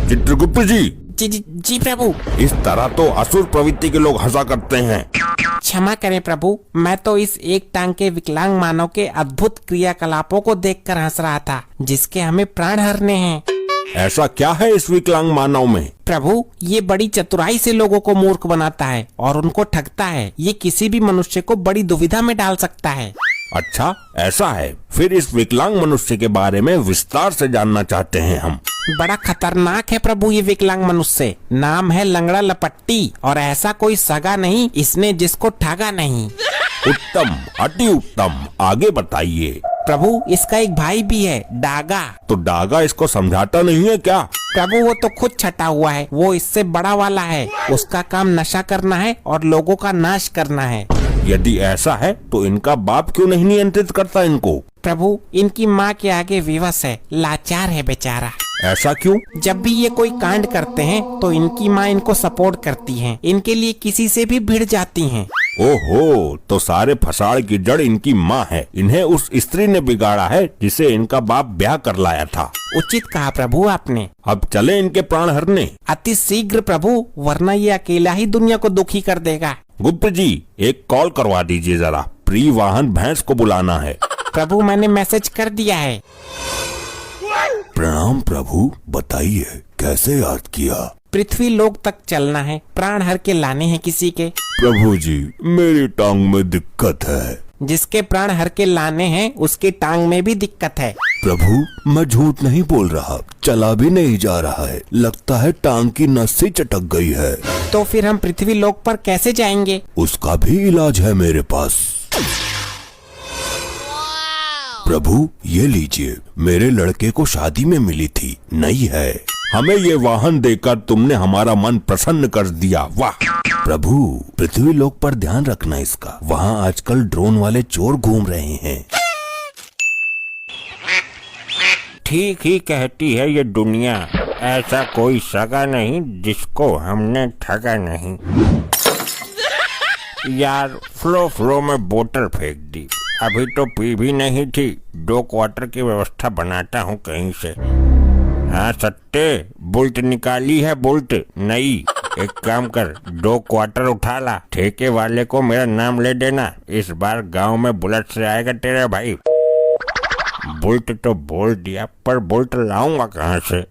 चित्रगुप्त जी, जी प्रभु। इस तरह तो असुर प्रवृत्ति के लोग हंसा करते हैं। क्षमा करें प्रभु, मैं तो इस एक टांग के विकलांग मानव के अद्भुत क्रियाकलापों को देखकर हंस रहा था, जिसके हमें प्राण हरने हैं। ऐसा क्या है इस विकलांग मानव में? प्रभु, ये बड़ी चतुराई से लोगों को मूर्ख बनाता है और उनको ठगता है। ये किसी भी मनुष्य को बड़ी दुविधा में डाल सकता है। अच्छा, ऐसा है। फिर इस विकलांग मनुष्य के बारे में विस्तार से जानना चाहते हैं हम। बड़ा खतरनाक है प्रभु ये विकलांग मनुष्य। नाम है लंगड़ा लपट्टी और ऐसा कोई सगा नहीं इसने जिसको ठगा नहीं। उत्तम, अति उत्तम। आगे बताइए। प्रभु, इसका एक भाई भी है, डागा। तो डागा इसको समझाता नहीं है क्या? प्रभु, वो तो खुद छटा हुआ है, वो इससे बड़ा वाला है। उसका काम नशा करना है और लोगों का नाश करना है। यदि ऐसा है तो इनका बाप क्यों नहीं नियंत्रित करता इनको? प्रभु, इनकी माँ के आगे विवश है, लाचार है बेचारा। ऐसा क्यों? जब भी ये कोई कांड करते हैं तो इनकी माँ इनको सपोर्ट करती है, इनके लिए किसी से भी भिड़ जाती हैं। ओहो, तो सारे फसाड़ की जड़ इनकी माँ है। इन्हें उस स्त्री ने बिगाड़ा है जिसे इनका बाप ब्याह कर लाया था। उचित कहा प्रभु आपने। अब चले इनके प्राण हरने। अति शीघ्र प्रभु, वरना ये अकेला ही दुनिया को दुखी कर देगा। गुप्त जी, एक कॉल करवा दीजिए जरा। प्रियवाहन भैंस को बुलाना है। प्रभु, मैंने मैसेज कर दिया है। प्रणाम प्रभु, बताइए कैसे याद किया? पृथ्वी लोक तक चलना है, प्राण हर के लाने हैं किसी के। प्रभु जी, मेरी टांग में दिक्कत है। जिसके प्राण हर के लाने हैं उसकी टांग में भी दिक्कत है। प्रभु, मैं झूठ नहीं बोल रहा, चला भी नहीं जा रहा है। लगता है टांग की नस ही चटक गई है। तो फिर हम पृथ्वी लोक पर कैसे जाएंगे? उसका भी इलाज है मेरे पास। प्रभु, ये लीजिए, मेरे लड़के को शादी में मिली थी, नई है। हमें ये वाहन देकर तुमने हमारा मन प्रसन्न कर दिया। वाह! प्रभु, पृथ्वी लोक पर ध्यान रखना इसका। वहाँ आजकल ड्रोन वाले चोर घूम रहे हैं। ठीक ही कहती है ये दुनिया। ऐसा कोई सगा नहीं जिसको हमने ठगा नहीं। यार, फ्लो में बोतल फेंक दी। अभी तो पी भी नहीं थी। 2 क्वार्टर की व्यवस्था बनाता हूँ कहीं से। हाँ सत्ते, बुल्ट निकाली है, बुल्ट नई। एक काम कर, 2 क्वार्टर उठा ला। ठेके वाले को मेरा नाम ले देना। इस बार गांव में बुलेट से आएगा तेरा भाई। बुल्ट तो बोल दिया, पर बुल्ट लाऊंगा कहाँ से?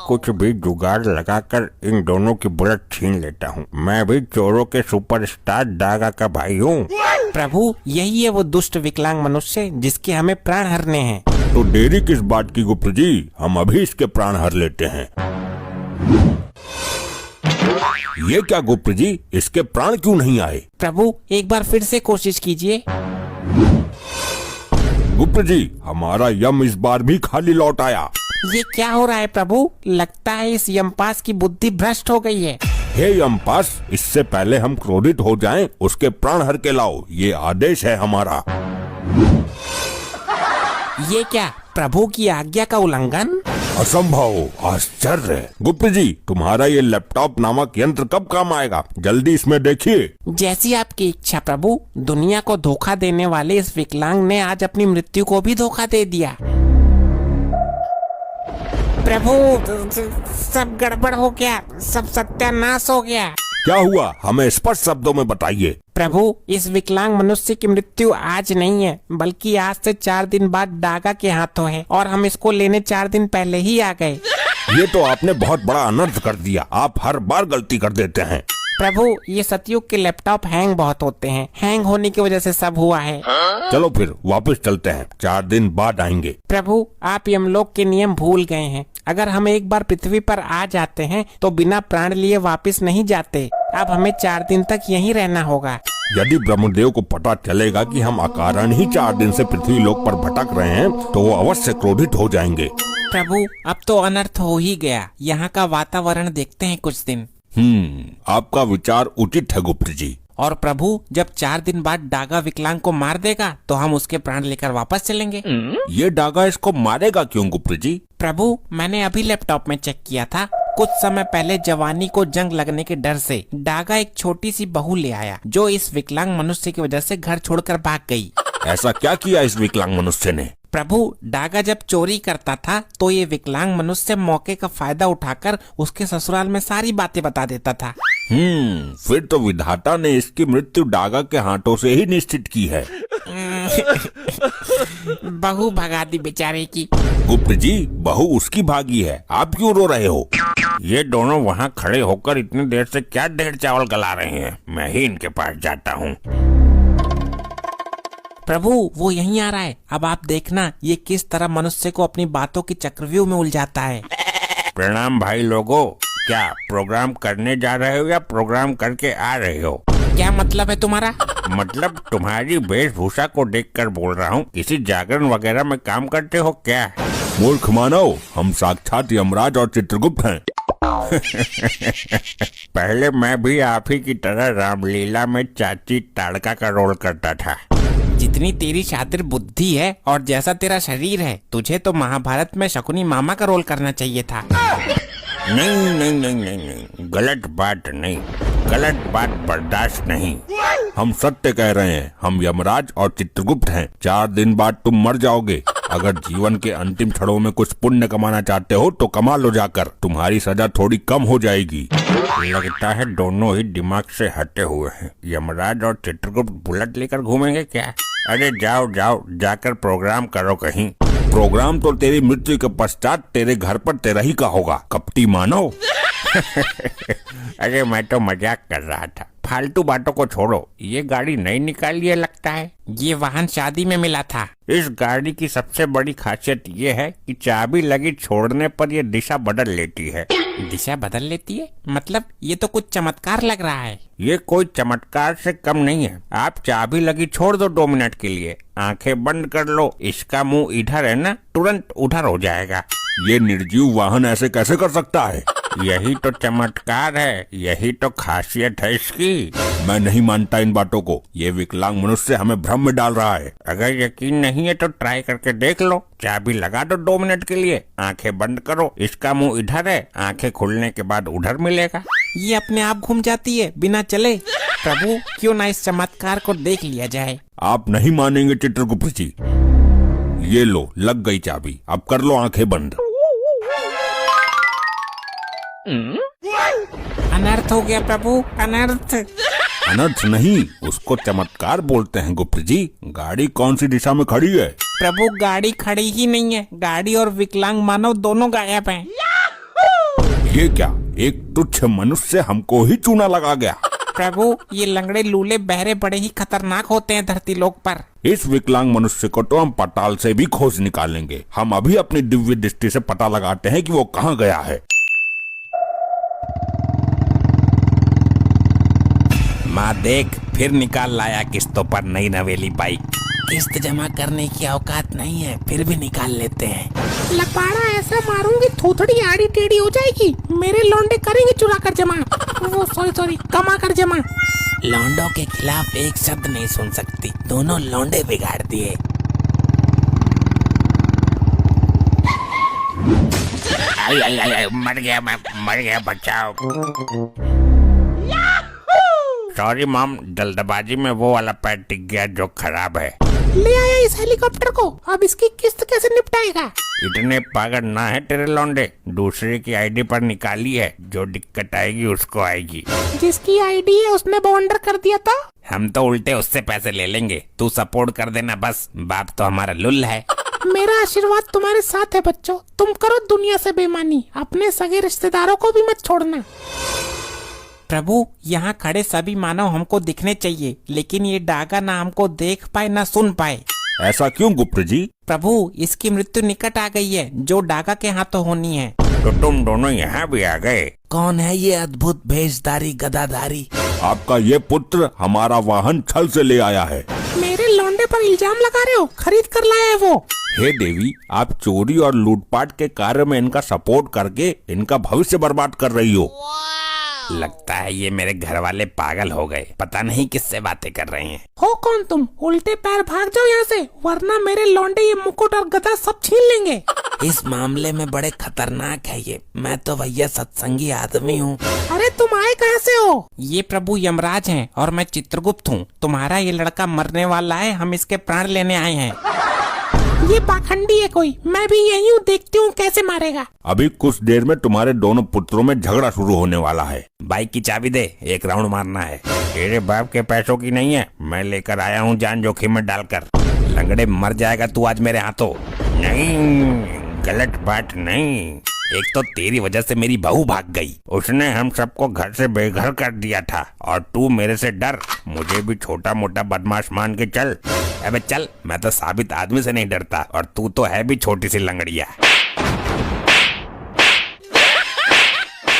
कुछ भी जुगाड़ लगाकर इन दोनों की बुलेट छीन लेता हूँ। मैं भी चोरों के सुपरस्टार डागा का भाई हूँ। प्रभु, यही है वो दुष्ट विकलांग मनुष्य जिसके हमें प्राण हरने हैं। तो देरी किस बात की गुप्त जी, हम अभी इसके प्राण हर लेते हैं। ये क्या गुप्त जी, इसके प्राण क्यों नहीं आए? प्रभु, एक बार फिर से कोशिश कीजिए। गुप्त जी, हमारा यम इस बार भी खाली लौट आया। ये क्या हो रहा है प्रभु? लगता है इस यमपास की बुद्धि भ्रष्ट हो गई है। हे यमपास, इससे पहले हम क्रोधित हो जाएं, उसके प्राण हर के लाओ। ये आदेश है हमारा। ये क्या प्रभु की आज्ञा का उल्लंघन? असंभव, आश्चर्य। गुप्त जी, तुम्हारा ये लैपटॉप नामक यंत्र कब काम आएगा? जल्दी इसमें देखिए। जैसी आपकी इच्छा प्रभु। दुनिया को धोखा देने वाले इस विकलांग ने आज अपनी मृत्यु को भी धोखा दे दिया। प्रभु, सब गड़बड़ हो गया, सब सत्यानाश हो गया। क्या हुआ? हमें स्पष्ट शब्दों में बताइए। प्रभु, इस विकलांग मनुष्य की मृत्यु आज नहीं है, बल्कि आज से 4 दिन बाद डागा के हाथों है और हम इसको लेने 4 दिन पहले ही आ गए। ये तो आपने बहुत बड़ा अनर्थ कर दिया। आप हर बार गलती कर देते हैं। प्रभु, ये सतयुग के लैपटॉप हैंग बहुत होते हैं। हैंग होने की वजह से सब हुआ है। चलो फिर वापस चलते हैं, 4 दिन बाद आएंगे। प्रभु, आप यमलोक के नियम भूल गए हैं। अगर हम एक बार पृथ्वी पर आ जाते हैं तो बिना प्राण लिए वापस नहीं जाते। अब हमें 4 दिन तक यहीं रहना होगा। यदि ब्रह्मदेव को पता चलेगा कि हम अकारण ही 4 दिन से पृथ्वी लोक पर भटक रहे हैं तो वो अवश्य क्रोधित हो जाएंगे। प्रभु, अब तो अनर्थ हो ही गया। यहाँ का वातावरण देखते हैं कुछ दिन। आपका विचार उचित है गुप्त जी। और प्रभु, जब 4 दिन बाद डागा विकलांग को मार देगा तो हम उसके प्राण लेकर वापस चलेंगे। ये डागा इसको मारेगा क्यों गुप्त जी? प्रभु, मैंने अभी लैपटॉप में चेक किया था। कुछ समय पहले जवानी को जंग लगने के डर से डागा एक छोटी सी बहू ले आया, जो इस विकलांग मनुष्य की वजह से घर छोड़कर भाग गई। ऐसा क्या किया इस विकलांग मनुष्य ने? प्रभु, डागा जब चोरी करता था तो ये विकलांग मनुष्य मौके का फायदा उठाकर उसके ससुराल में सारी बातें बता देता था। फिर तो विधाता ने इसकी मृत्यु डागा के हाथों से ही निश्चित की है। बहू भगा दी बेचारे की। गुप्त जी, बहू उसकी भागी है, आप क्यों रो रहे हो? ये दोनों वहाँ खड़े होकर इतनी देर से क्या ढेर चावल गला रहे हैं? मैं ही इनके पास जाता हूँ। प्रभु, वो यहीं आ रहा है। अब आप देखना ये किस तरह मनुष्य को अपनी बातों की चक्रव्यूह में उलझाता है। प्रणाम भाई लोगों, क्या प्रोग्राम करने जा रहे हो या प्रोग्राम करके आ रहे हो? क्या मतलब है तुम्हारा? मतलब तुम्हारी वेशभूषा को देखकर बोल रहा हूँ, किसी जागरण वगैरह में काम करते हो क्या? मूर्ख मानव, हम साक्षात यमराज और चित्रगुप्त हैं। पहले मैं भी आप ही की तरह रामलीला में चाची ताड़का का रोल करता था। जितनी तेरी शातिर बुद्धि है और जैसा तेरा शरीर है, तुझे तो महाभारत में शकुनी मामा का रोल करना चाहिए था। नहीं नहीं नहीं नहीं नहीं, गलत बात नहीं, गलत बात बर्दाश्त नहीं। हम सत्य कह रहे हैं, हम यमराज और चित्रगुप्त हैं। 4 दिन बाद तुम मर जाओगे। अगर जीवन के अंतिम क्षणों में कुछ पुण्य कमाना चाहते हो तो कमा लो जाकर, तुम्हारी सजा थोड़ी कम हो जाएगी। लगता है दोनों ही दिमाग से हटे हुए हैं। यमराज और चित्रगुप्त बुलेट लेकर घूमेंगे क्या? अरे जाओ जाओ, जाकर प्रोग्राम करो कहीं। प्रोग्राम तो तेरी मृत्यु के पश्चात तेरे घर पर तेरा ही का होगा, कपटी मानव। अरे मैं तो मजाक कर रहा था, फालतू बातों को छोड़ो। ये गाड़ी नई निकाली है लगता है। ये वाहन शादी में मिला था। इस गाड़ी की सबसे बड़ी खासियत ये है कि चाबी लगी छोड़ने पर ये दिशा बदल लेती है। दिशा बदल लेती है? मतलब ये तो कुछ चमत्कार लग रहा है। ये कोई चमत्कार से कम नहीं है। आप चाबी लगी छोड़ दो 2 मिनट के लिए, आंखें बंद कर लो, इसका मुंह इधर है ना, तुरंत उधर हो जाएगा। ये निर्जीव वाहन ऐसे कैसे कर सकता है? यही तो चमत्कार है, यही तो खासियत है इसकी। मैं नहीं मानता इन बातों को। ये विकलांग मनुष्य हमें भ्रम में डाल रहा है। अगर यकीन नहीं है तो ट्राई करके देख लो। चाबी लगा दो 2 मिनट के लिए, आंखें बंद करो, इसका मुंह इधर है, आंखें खुलने के बाद उधर मिलेगा। ये अपने आप घूम जाती है बिना चले। प्रभु, क्यों ना इस चमत्कार को देख लिया जाए। आप नहीं मानेंगे चित्रगुप्त जी। ये लो, लग गई चाबी, अब कर लो आंखें बंद। अनर्थ हो गया प्रभु, अनर्थ। अनर्थ नहीं, उसको चमत्कार बोलते हैं गुप्त जी। गाड़ी कौन सी दिशा में खड़ी है? प्रभु, गाड़ी खड़ी ही नहीं है। गाड़ी और विकलांग मानव दोनों गायब हैं। ये क्या, एक तुच्छ मनुष्य हमको ही चूना लगा गया। प्रभु, ये लंगड़े लूले बहरे बड़े ही खतरनाक होते हैं धरती लोक पर। इस विकलांग मनुष्य को तो हम पताल से भी खोज निकालेंगे। हम अभी अपनी दिव्य दृष्टि से पता लगाते हैं कि वो कहाँ गया है। माँ देख, फिर निकाल लाया किस्तों पर नई नवेली बाइक। किस्त जमा करने की औकात नहीं है, फिर भी निकाल लेते हैं। लपाड़ा ऐसा मारूंगी थोथड़ी आड़ी टेढ़ी हो जाएगी। मेरे लौंडे करेंगे चुरा कर जमा, वो सॉरी कमा कर जमा। लौंडों के खिलाफ एक शब्द नहीं सुन सकती, दोनों लौंडे बिगाड़ दिए। आई, मर गया, बचाओ। सॉरी मॉम, जल्दबाजी में वो वाला पैर टिक गया जो खराब है। ले आया इस हेलीकॉप्टर को, अब इसकी किस्त कैसे निपटाएगा? इतने पागल ना है तेरे लौंडे, दूसरे की आईडी पर निकाली है, जो दिक्कत आएगी उसको आएगी। जिसकी आईडी है उसने बवंडर कर दिया था। हम तो उल्टे उससे पैसे ले लेंगे, तू सपोर्ट कर देना बस। बाप तो हमारा लुल है। मेरा आशीर्वाद तुम्हारे साथ है बच्चों। तुम करो दुनिया से बेईमानी, अपने सगे रिश्तेदारों को भी मत छोड़ना। प्रभु, यहाँ खड़े सभी मानव हमको दिखने चाहिए, लेकिन ये डागा ना हमको देख पाए ना सुन पाए। ऐसा क्यों गुप्त जी? प्रभु, इसकी मृत्यु निकट आ गई है, जो डागा के हाथों होनी है। तो तुम दोनों यहाँ भी आ गए। कौन है ये अद्भुत भेषधारी गदाधारी? आपका ये पुत्र हमारा वाहन छल से ले आया है। मेरे लौंडे पर इल्जाम लगा रहे हो? खरीद कर लाया है वो। हे देवी, आप चोरी और लूटपाट के कार्य में इनका सपोर्ट करके इनका भविष्य बर्बाद कर रही हो। लगता है ये मेरे घर वाले पागल हो गए, पता नहीं किससे बातें कर रहे हैं। हो कौन तुम? उल्टे पैर भाग जाओ यहाँ से, वरना मेरे लौंडे ये मुकुट और गदा सब छीन लेंगे। इस मामले में बड़े खतरनाक है ये। मैं तो भैया सत्संगी आदमी हूँ। अरे तुम आए कहाँ से हो? ये प्रभु यमराज हैं और मैं चित्रगुप्त हूँ। तुम्हारा ये लड़का मरने वाला है, हम इसके प्राण लेने आए हैं। ये पाखंडी है कोई। मैं भी यही हूँ, देखती हूँ कैसे मारेगा। अभी कुछ देर में तुम्हारे दोनों पुत्रों में झगड़ा शुरू होने वाला है। बाइक की चाबी दे, एक राउंड मारना है। तेरे बाप के पैसों की नहीं है, मैं लेकर आया हूँ जान जोखिम में डालकर। लंगड़े मर जाएगा तू आज मेरे हाथों। नहीं, गलत बात नहीं। एक तो तेरी वजह से मेरी बहू भाग गई। उसने हम सबको घर से बेघर कर दिया था और तू मेरे से डर। मुझे भी छोटा मोटा बदमाश मान के चल। अबे चल, मैं तो साबित आदमी से नहीं डरता और तू तो है भी छोटी सी लंगड़िया।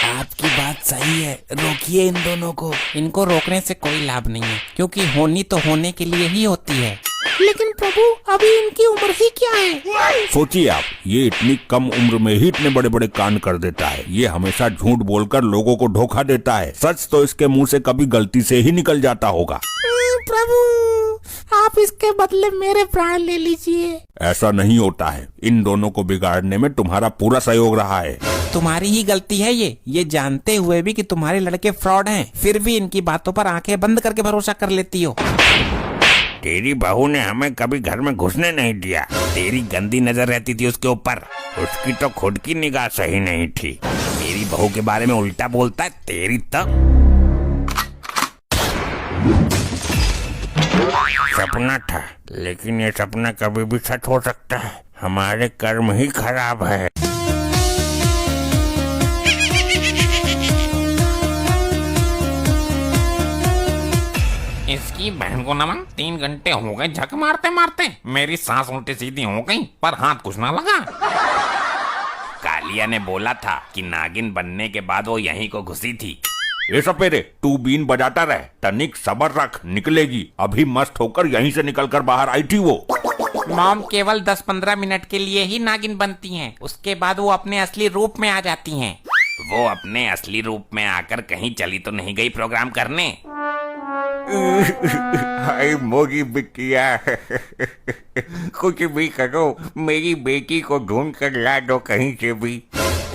आपकी बात सही है, रोकिए इन दोनों को। इनको रोकने से कोई लाभ नहीं है, क्योंकि होनी तो होने के लिए ही होती है। लेकिन प्रभु अभी इनकी उम्र ही क्या है? सोचिए आप, ये इतनी कम उम्र में ही इतने बड़े बड़े कांड कर देता है। ये हमेशा झूठ बोलकर लोगों को धोखा देता है। सच तो इसके मुंह से कभी गलती से ही निकल जाता होगा। प्रभु आप इसके बदले मेरे प्राण ले लीजिए। ऐसा नहीं होता है। इन दोनों को बिगाड़ने में तुम्हारा पूरा सहयोग रहा है। तुम्हारी ही गलती है ये जानते हुए भी कि तुम्हारे लड़के फ्रॉड हैं, फिर भी इनकी बातों पर आंखें बंद करके भरोसा कर लेती हो। तेरी बहू ने हमें कभी घर में घुसने नहीं दिया। तेरी गंदी नजर रहती थी उसके ऊपर। उसकी तो खुद की निगाह सही नहीं थी। मेरी बहू के बारे में उल्टा बोलता है। तेरी तो सपना था, लेकिन ये सपना कभी भी सच हो सकता है। हमारे कर्म ही खराब है। इसकी बहन को नमन। 3 घंटे हो गए झक मारते मारते। मेरी सांस उल्टी सीधी हो गई, पर हाथ कुछ ना लगा। कालिया ने बोला था कि नागिन बनने के बाद वो यहीं को घुसी थी। ये सपेरे, तू बीन बजाता रहे, तनिक सबर रख, निकलेगी। अभी मस्त होकर यहीं से निकलकर बाहर आई थी वो। मॉम केवल 10-15 मिनट के लिए ही नागिन बनती हैं, उसके बाद वो अपने असली रूप में आ जाती हैं। वो अपने असली रूप में आकर कहीं चली तो नहीं गई प्रोग्राम करने? हाय मोगी बिटिया, कुछ भी करो, मेरी बेटी को ढूंढ कर ला दो कहीं से भी।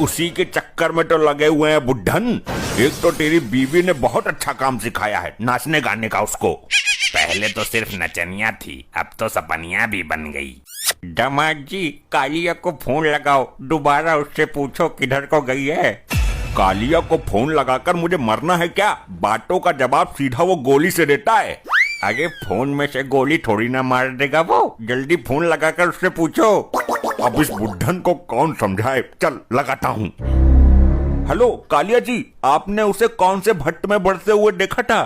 उसी के चक्कर में तो लगे हुए हैं बुढ़न। एक तो तेरी बीवी ने बहुत अच्छा काम सिखाया है, नाचने गाने का उसको। पहले तो सिर्फ नचनिया थी, अब तो सपनिया भी बन गई। दामाद जी, कालिया को फोन लगाओ, दोबारा उससे पूछो किधर को गई है। कालिया को फोन लगाकर मुझे मरना है क्या? बातों का जवाब सीधा वो गोली से देता है। अरे फोन में से गोली थोड़ी ना मार देगा वो। जल्दी फोन लगाकर उससे पूछो। अब इस बुढ़न को कौन समझाए। चल लगाता हूँ। हेलो कालिया जी, आपने उसे कौन से भट्ट में बढ़ते हुए देखा था?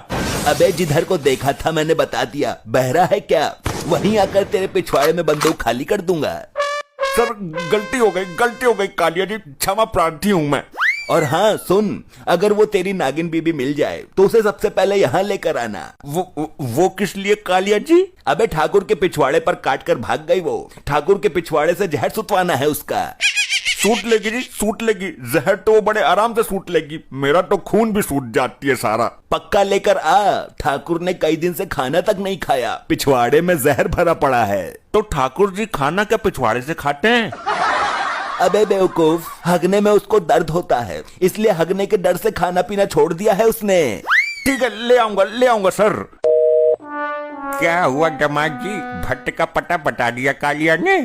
अबे जिधर को देखा था मैंने बता दिया। बहरा है क्या? वहीं आकर तेरे पिछवाड़े में बंदूक खाली कर दूंगा। सर गलती हो गई कालिया जी, क्षमा प्रार्थी हूँ मैं। और हाँ सुन, अगर वो तेरी नागिन बीबी मिल जाए तो उसे सबसे पहले यहाँ लेकर आना। वो किस लिए कालिया जी? अबे ठाकुर के पिछवाड़े पर काट कर भाग गई वो। ठाकुर के पिछवाड़े से जहर सुतवाना है उसका। सूट लेगी जी, सूट लेगी। जहर तो वो बड़े आराम से सूट लेगी। मेरा तो खून भी सूट जाती है सारा। पक्का लेकर आ। ठाकुर ने कई दिन से खाना तक नहीं खाया, पिछवाड़े में जहर भरा पड़ा है। तो ठाकुर जी खाना क्या पिछवाड़े से खाते हैं? अबे बेवकूफ, हगने में उसको दर्द होता है, इसलिए हगने के डर से खाना पीना छोड़ दिया है उसने। ठीक है, ले आऊंगा सर। क्या हुआ दामाद जी, भट्ट का पता बता दिया कालिया ने?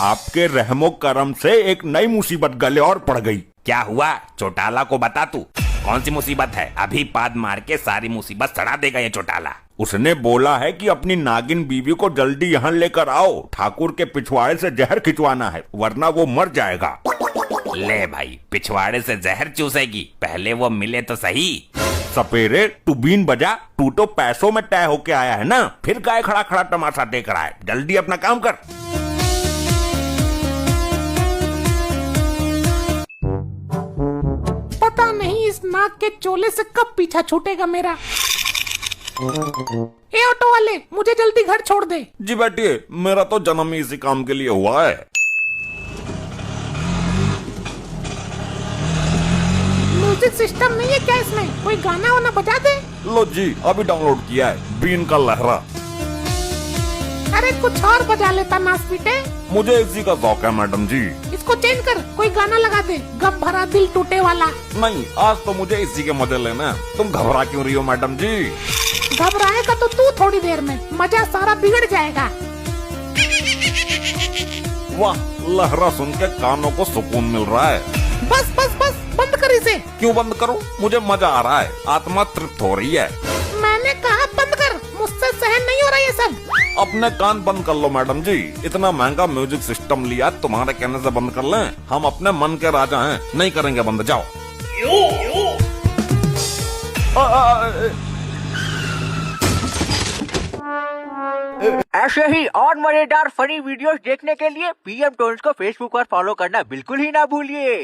आपके रहमो करम से एक नई मुसीबत गले और पड़ गई। क्या हुआ? चौटाला को बता तू, कौन सी मुसीबत है? अभी पाद मार के सारी मुसीबत सड़ा देगा ये चौटाला। उसने बोला है कि अपनी नागिन बीवी को जल्दी यहाँ लेकर आओ। ठाकुर के पिछवाड़े से जहर खिंचवाना है, वरना वो मर जाएगा। ले भाई, पिछवाड़े से जहर चूसेगी, पहले वो मिले तो सही। सपेरे, तू बीन बजा। तू तो पैसों में तय होके आया है ना, फिर काय खड़ा खड़ा तमाशा देख रहा है। जल्दी अपना काम कर। पता नहीं इस नाक के चोले से कब पीछा छूटेगा मेरा। ए ऑटो वाले, मुझे जल्दी घर छोड़ दे। जी बैठिए, मेरा तो जन्म ही इसी काम के लिए हुआ है। म्यूजिक सिस्टम नहीं है क्या इसमें? कोई गाना वाना बजा दे। लो जी, अभी डाउनलोड किया है, बीन का लहरा। अरे कुछ और बजा लेता नास पीटे। मुझे इसी का शौक है मैडम जी। इसको चेंज कर, कोई गाना लगा दे, गम भरा दिल टूटे वाला। नहीं, आज तो मुझे इसी के मजे लेना है। तुम घबरा क्यों रही हो मैडम जी? घबराएगा तो तू थोड़ी देर में, मजा सारा बिगड़ जाएगा। वाह, लहरा सुन के कानों को सुकून मिल रहा है। बस बस बस, बंद कर इसे। क्यों बंद करूं? मुझे मजा आ रहा है, आत्मा तृप्त हो रही है। मैंने कहा बंद कर, मुझसे सहन नहीं हो रहा ये सब। अपने कान बंद कर लो मैडम जी। इतना महंगा म्यूजिक सिस्टम लिया, तुम्हारे कहने से बंद कर लें? हम अपने मन के राजा हैं, नहीं करेंगे बंद। जाओ। ऐसे ही और मजेदार फनी वीडियोस देखने के लिए PM टोन्स को फेसबुक पर फॉलो करना बिल्कुल ही ना भूलिए।